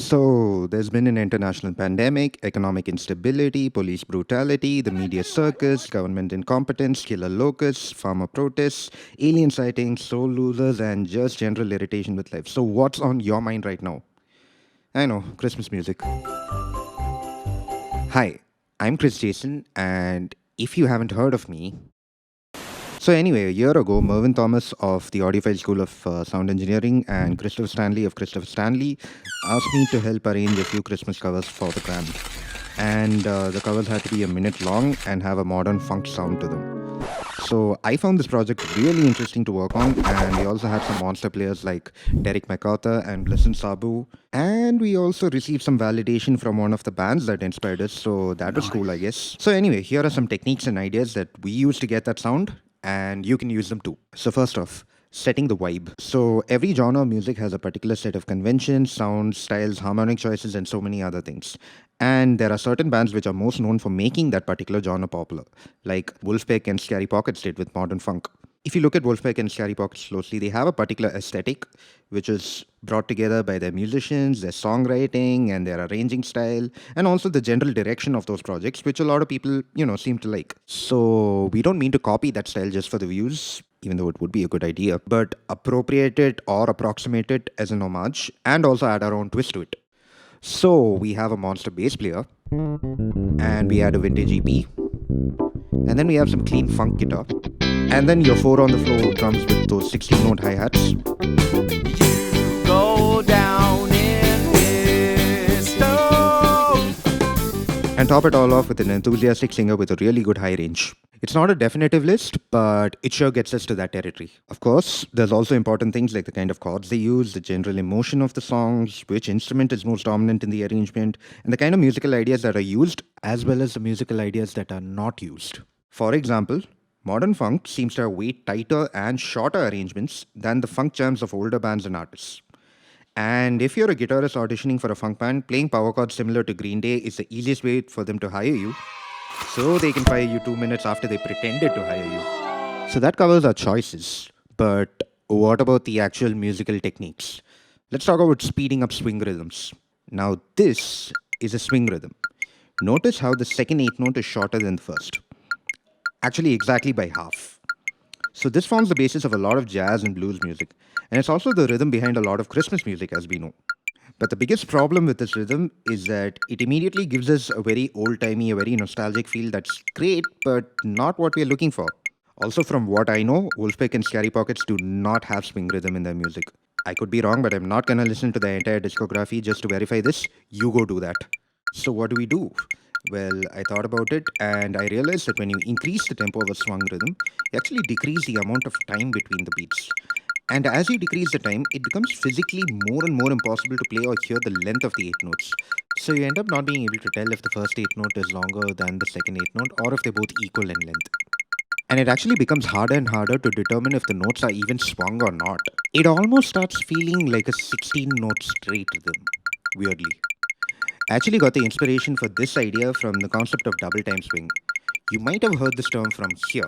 So, there's been an international pandemic, economic instability, police brutality, the media circus, government incompetence, killer locusts, farmer protests, alien sightings, soul losers, and just general irritation with life. So, what's on your mind right now? I know, Christmas music. Hi, I'm Chris Jason, and if you haven't heard of me, so anyway, a year ago, Mervin Thomas of the Audiophile School of Sound Engineering and Christopher Stanley of Christopher Stanley asked me to help arrange a few Christmas covers for the band. And the covers had to be a minute long and have a modern funk sound to them. So I found this project really interesting to work on, and we also had some monster players like Derick McArthur and Blessen Sabu. And we also received some validation from one of the bands that inspired us, so that was cool, I guess. So anyway, here are some techniques and ideas that we use to get that sound, and you can use them too. So first off, setting the vibe. So every genre of music has a particular set of conventions, sounds, styles, harmonic choices, and so many other things. And there are certain bands which are most known for making that particular genre popular, like Wolfpack and Scary Pockets did with modern funk. If you look at Wolfpack and Scary Pockets closely, they have a particular aesthetic which is brought together by their musicians, their songwriting, and their arranging style, and also the general direction of those projects, which a lot of people, seem to like. So we don't mean to copy that style just for the views, even though it would be a good idea, but appropriate it or approximate it as an homage and also add our own twist to it. So we have a monster bass player, and we add a vintage EP, and then we have some clean funk guitar, and then your 4 on the floor drums with those 16 note hi-hats. You go down in history. And top it all off with an enthusiastic singer with a really good high range. It's not a definitive list, but it sure gets us to that territory. Of course, there's also important things like the kind of chords they use, the general emotion of the songs, which instrument is most dominant in the arrangement, and the kind of musical ideas that are used, as well as the musical ideas that are not used. For example, modern funk seems to have way tighter and shorter arrangements than the funk jams of older bands and artists. And if you're a guitarist auditioning for a funk band, playing power chords similar to Green Day is the easiest way for them to hire you, so they can fire you 2 minutes after they pretended to hire you. So that covers our choices. But what about the actual musical techniques? Let's talk about speeding up swing rhythms. Now, this is a swing rhythm. Notice how the second 8th note is shorter than the first. Actually, exactly by half. So this forms the basis of a lot of jazz and blues music. And it's also the rhythm behind a lot of Christmas music, as we know. But the biggest problem with this rhythm is that it immediately gives us a very old-timey, a very nostalgic feel that's great, but not what we're looking for. Also, from what I know, Wolfpack and Scary Pockets do not have swing rhythm in their music. I could be wrong, but I'm not gonna listen to the entire discography just to verify this. You go do that. So what do we do? Well, I thought about it and I realized that when you increase the tempo of a swung rhythm, you actually decrease the amount of time between the beats. And as you decrease the time, it becomes physically more and more impossible to play or hear the length of the 8 notes. So you end up not being able to tell if the first 8 note is longer than the second 8 note or if they're both equal in length. And it actually becomes harder and harder to determine if the notes are even swung or not. It almost starts feeling like a 16 note straight rhythm, weirdly. I actually got the inspiration for this idea from the concept of double time swing. You might have heard this term from here.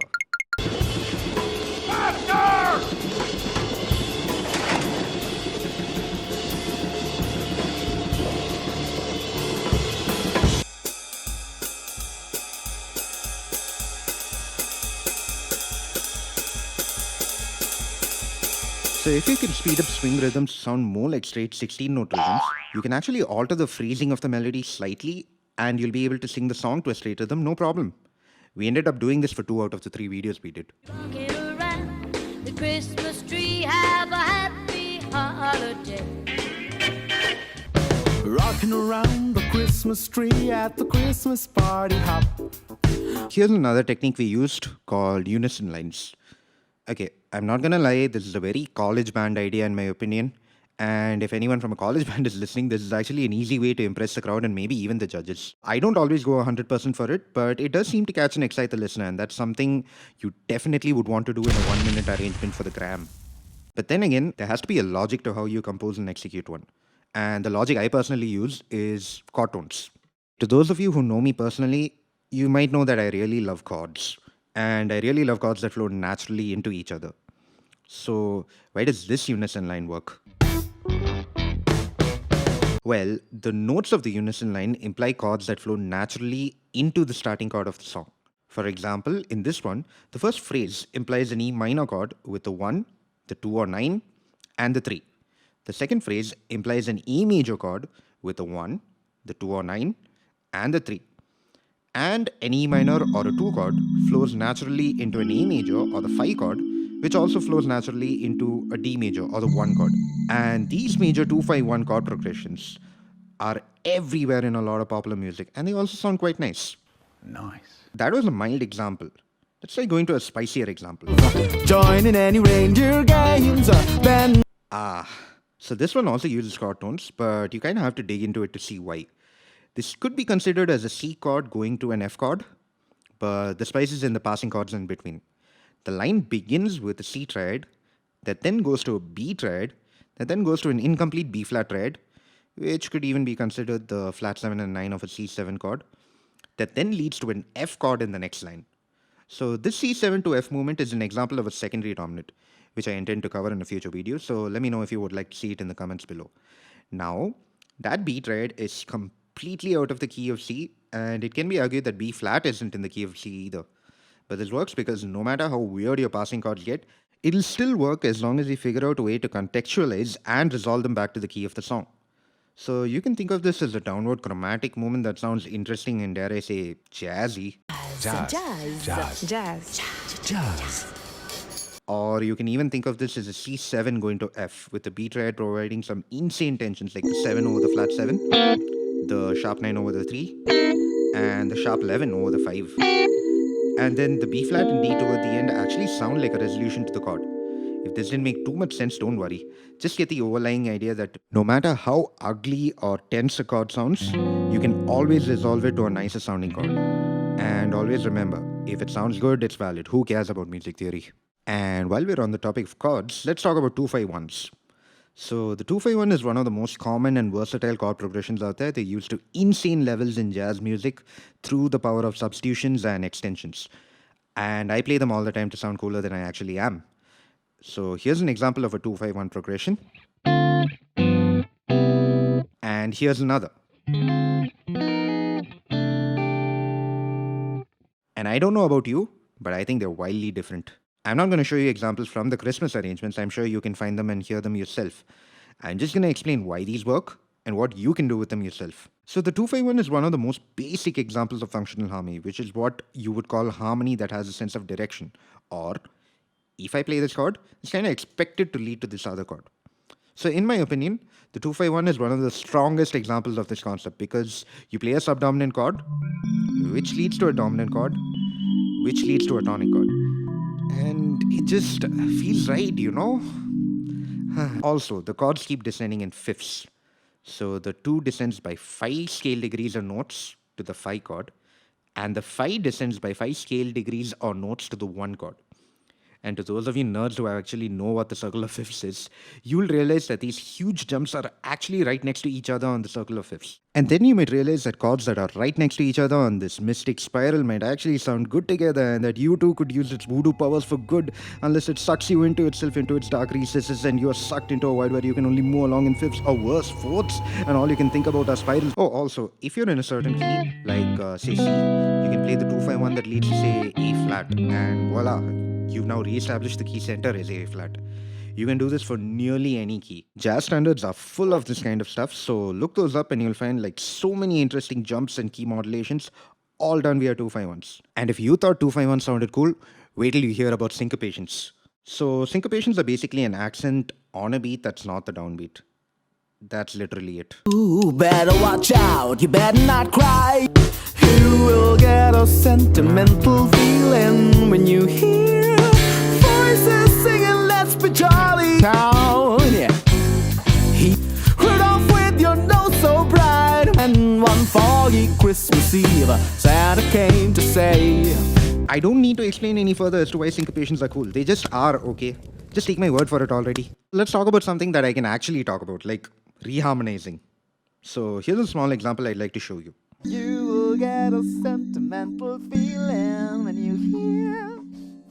So if you can speed up swing rhythms to sound more like straight 16 note rhythms, you can actually alter the phrasing of the melody slightly and you'll be able to sing the song to a straight rhythm, no problem. We ended up doing this for 2 out of the 3 videos we did. Rocking around the Christmas tree, have a happy holiday. Rocking around the Christmas tree at the Christmas party hop. Here's another technique we used called unison lines. Okay, I'm not gonna lie, this is a very college band idea in my opinion. And if anyone from a college band is listening, this is actually an easy way to impress the crowd and maybe even the judges. I don't always go 100% for it, but it does seem to catch and excite the listener, and that's something you definitely would want to do in a 1 minute arrangement for the gram. But then again, there has to be a logic to how you compose and execute one. And the logic I personally use is chord tones. To those of you who know me personally, you might know that I really love chords. And I really love chords that flow naturally into each other. So why does this unison line work? Well, the notes of the unison line imply chords that flow naturally into the starting chord of the song. For example, in this one, the first phrase implies an E minor chord with the 1, the 2 or 9, and the 3. The second phrase implies an E major chord with the 1, the 2 or 9, and the 3. And an E minor or a 2 chord flows naturally into an A major or the 5 chord, which also flows naturally into a D major or the 1 chord. And these major 2-5-1 chord progressions are everywhere in a lot of popular music, and they also sound quite nice. Nice. That was a mild example. Let's try going to a spicier example. Join in any reindeer games, then. So this one also uses chord tones, but you kind of have to dig into it to see why. This could be considered as a C chord going to an F chord, but the spice is in the passing chords in between. The line begins with a C triad, that then goes to a B triad, that then goes to an incomplete B flat triad, which could even be considered the flat 7 and 9 of a C7 chord, that then leads to an F chord in the next line. So this C7 to F movement is an example of a secondary dominant, which I intend to cover in a future video, so let me know if you would like to see it in the comments below. Now, that B triad is completely out of the key of C, and it can be argued that B flat isn't in the key of C either. But this works because no matter how weird your passing chords get, it'll still work as long as you figure out a way to contextualize and resolve them back to the key of the song. So you can think of this as a downward chromatic movement that sounds interesting and, dare I say, jazzy. Jazz. Or you can even think of this as a C7 going to F, with the B triad providing some insane tensions like the 7 over the flat 7, the sharp 9 over the 3, and the sharp 11 over the 5. And then the B flat and D toward the end actually sound like a resolution to the chord. If this didn't make too much sense, don't worry. Just get the overlying idea that no matter how ugly or tense a chord sounds, you can always resolve it to a nicer sounding chord. And always remember, if it sounds good, it's valid. Who cares about music theory? And while we're on the topic of chords, let's talk about 2-5-1s. So the 2-5-1 is one of the most common and versatile chord progressions out there. They're used to insane levels in jazz music through the power of substitutions and extensions. And I play them all the time to sound cooler than I actually am. So here's an example of a 2-5-1 progression. And here's another. And I don't know about you, but I think they're wildly different. I'm not going to show you examples from the Christmas arrangements. I'm sure you can find them and hear them yourself. I'm just going to explain why these work and what you can do with them yourself. So the 2-5-1 is one of the most basic examples of functional harmony, which is what you would call harmony that has a sense of direction. Or, if I play this chord, it's kind of expected to lead to this other chord. So in my opinion, the 2-5-1 is one of the strongest examples of this concept because you play a subdominant chord, which leads to a dominant chord, which leads to a tonic chord. And it just feels right, you know? Also, the chords keep descending in fifths. So the 2 descends by 5 scale degrees or notes to the 5 chord, and the 5 descends by 5 scale degrees or notes to the 1 chord. And to those of you nerds who actually know what the circle of fifths is, you'll realize that these huge jumps are actually right next to each other on the circle of fifths. And then you might realize that chords that are right next to each other on this mystic spiral might actually sound good together, and that you too could use its voodoo powers for good, unless it sucks you into itself, into its dark recesses, and you are sucked into a void where you can only move along in fifths, or worse, fourths, and all you can think about are spirals. Oh, also, if you're in a certain key, like say C, you can play the 2-5-1 that leads to say A flat, and voila, you've now re-established the key center as A flat. You can do this for nearly any key. Jazz standards are full of this kind of stuff, so look those up and you'll find like so many interesting jumps and key modulations, all done via 2-5-1s. And if you thought 2-5-1 sounded cool, wait till you hear about syncopations. So syncopations are basically an accent on a beat that's not the downbeat. That's literally it. Ooh, better watch out, you better not cry. You will get a sentimental feeling when you hear voices singing Let's Be Jolly Town. Yeah. He rode off with your nose so bright, and one foggy Christmas Eve Santa came to say, I don't need to explain any further as to why syncopations are cool. They just are, okay? Just take my word for it already. Let's talk about something that I can actually talk about, like reharmonizing. So here's a small example I'd like to show you. you will get a sentimental feeling when you hear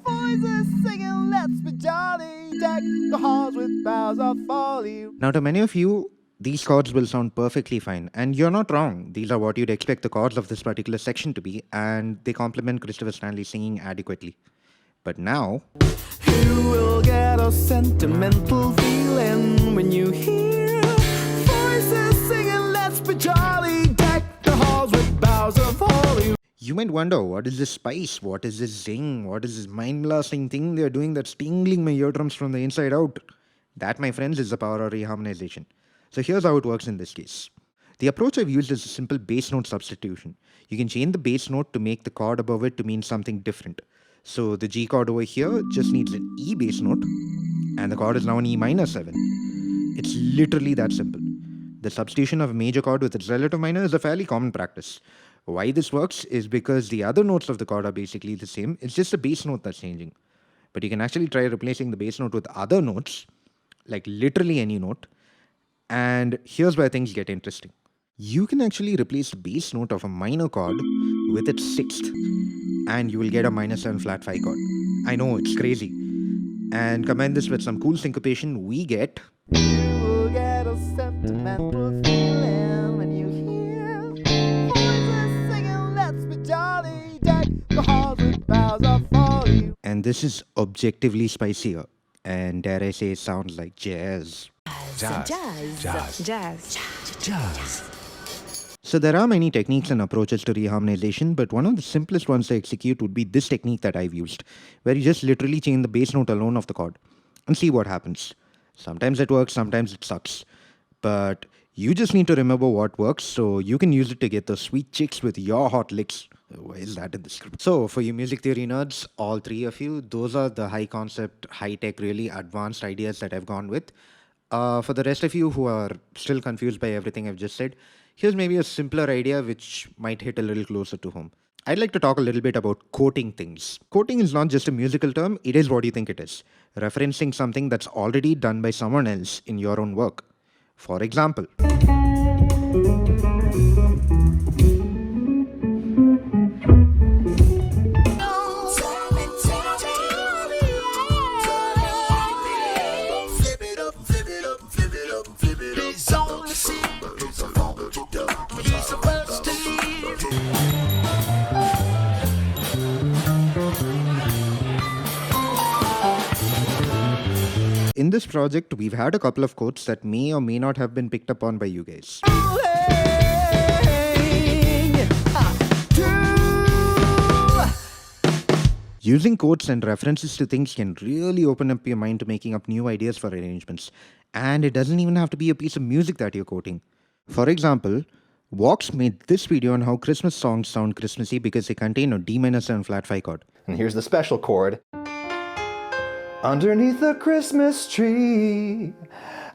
voices singing Let's Be Jolly. Deck the halls with boughs of folly. Now, to many of you, these chords will sound perfectly fine. And you're not wrong. These are what you'd expect the chords of this particular section to be, and they complement Christopher Stanley singing adequately. But now, You will get a sentimental feeling when you hear voices singing, let's be jolly, deck the halls with boughs of holly. you might wonder, what is this spice? What is this zing? What is this mind-blasting thing they're doing that's tingling my eardrums from the inside out? That, my friends, is the power of reharmonization. So here's how it works in this case. The approach I've used is a simple bass note substitution. You can change the bass note to make the chord above it to mean something different. So the G chord over here just needs an E bass note, and the chord is now an E minor 7. It's literally that simple. The substitution of a major chord with its relative minor is a fairly common practice. Why this works is because the other notes of the chord are basically the same, it's just the bass note that's changing. But you can actually try replacing the bass note with other notes, like literally any note, and here's where things get interesting. You can actually replace the bass note of a minor chord with its sixth, and you will get a minor 7 flat 5 chord. I know, it's crazy. And combine this with some cool syncopation, we get... You will get a sentimental feeling when you hear voices singing, let's be jolly, deck the halls with boughs of holly. And this is objectively spicier, and dare I say, sounds like jazz. So there are many techniques and approaches to reharmonization, but one of the simplest ones to execute would be this technique that I've used, where you just literally change the bass note alone of the chord and see what happens. Sometimes it works, sometimes it sucks. But you just need to remember what works so you can use it to get those sweet chicks with your hot licks. Why is that in the script? So for you music theory nerds, all three of you, those are the high concept, high tech, really advanced ideas that I've gone with. For the rest of you who are still confused by everything I've just said, here's maybe a simpler idea which might hit a little closer to home. I'd like to talk a little bit about quoting things. Quoting is not just a musical term, it is what you think it is. Referencing something that's already done by someone else in your own work. For example, in this project, we've had a couple of quotes that may or may not have been picked up on by you guys. Using quotes and references to things can really open up your mind to making up new ideas for arrangements. And it doesn't even have to be a piece of music that you're quoting. For example, Vox made this video on how Christmas songs sound Christmassy because they contain a D minor 7 flat 5 chord. And here's the special chord. Underneath the Christmas tree,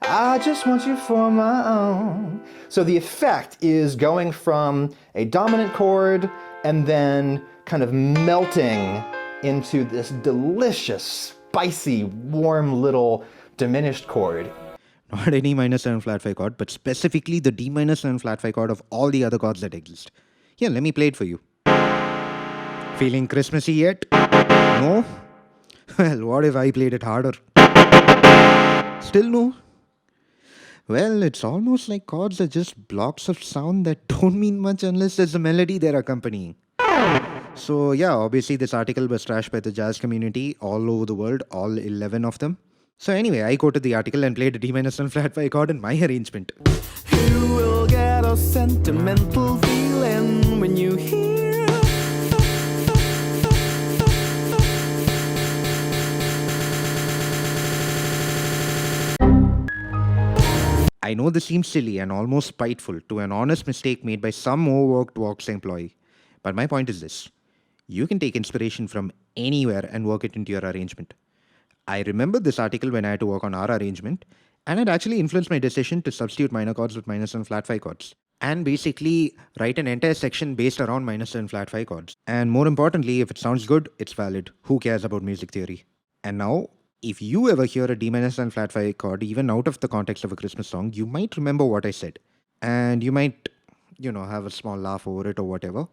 I just want you for my own. So the effect is going from a dominant chord and then kind of melting into this delicious, spicy, warm little diminished chord. Not any minor 7 flat 5 chord, but specifically the D minor 7 flat 5 chord of all the other chords that exist. Here, let me play it for you. Feeling Christmassy yet? No? Well, what if I played it harder? Still no? Well, it's almost like chords are just blocks of sound that don't mean much unless there's a melody they're accompanying. So yeah, obviously this article was trashed by the jazz community all over the world, all 11 of them. So anyway, I quoted the article and played a D minor 7 flat 5 chord in my arrangement. You will get a sentimental feeling when you hear. I know this seems silly and almost spiteful to an honest mistake made by some overworked Vox employee, but my point is this. You can take inspiration from anywhere and work it into your arrangement. I remember this article when I had to work on our arrangement, and it actually influenced my decision to substitute minor chords with minor 7 flat 5 chords, and basically write an entire section based around minor 7 flat 5 chords. And more importantly, if it sounds good, it's valid. Who cares about music theory? And now, if you ever hear a D minor 7 flat 5 chord, even out of the context of a Christmas song, you might remember what I said. And you might, have a small laugh over it or whatever.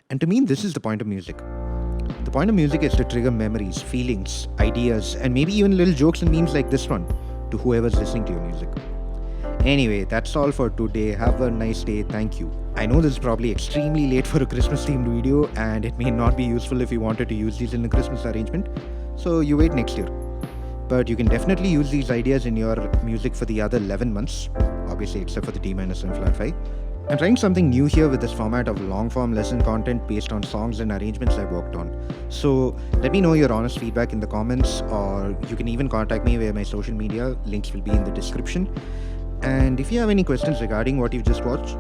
And to me, this is the point of music. The point of music is to trigger memories, feelings, ideas, and maybe even little jokes and memes like this one to whoever's listening to your music. Anyway, that's all for today. Have a nice day. Thank you. I know this is probably extremely late for a Christmas themed video, and it may not be useful if you wanted to use these in a Christmas arrangement, so you wait next year. But you can definitely use these ideas in your music for the other 11 months, obviously except for the D minus and flat 5. I'm trying something new here with this format of long form lesson content based on songs and arrangements I've worked on. So let me know your honest feedback in the comments, or you can even contact me via my social media. Links will be in the description. And if you have any questions regarding what you've just watched,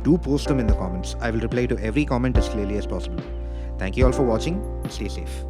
do post them in the comments. I will reply to every comment as clearly as possible. Thank you all for watching. Stay safe.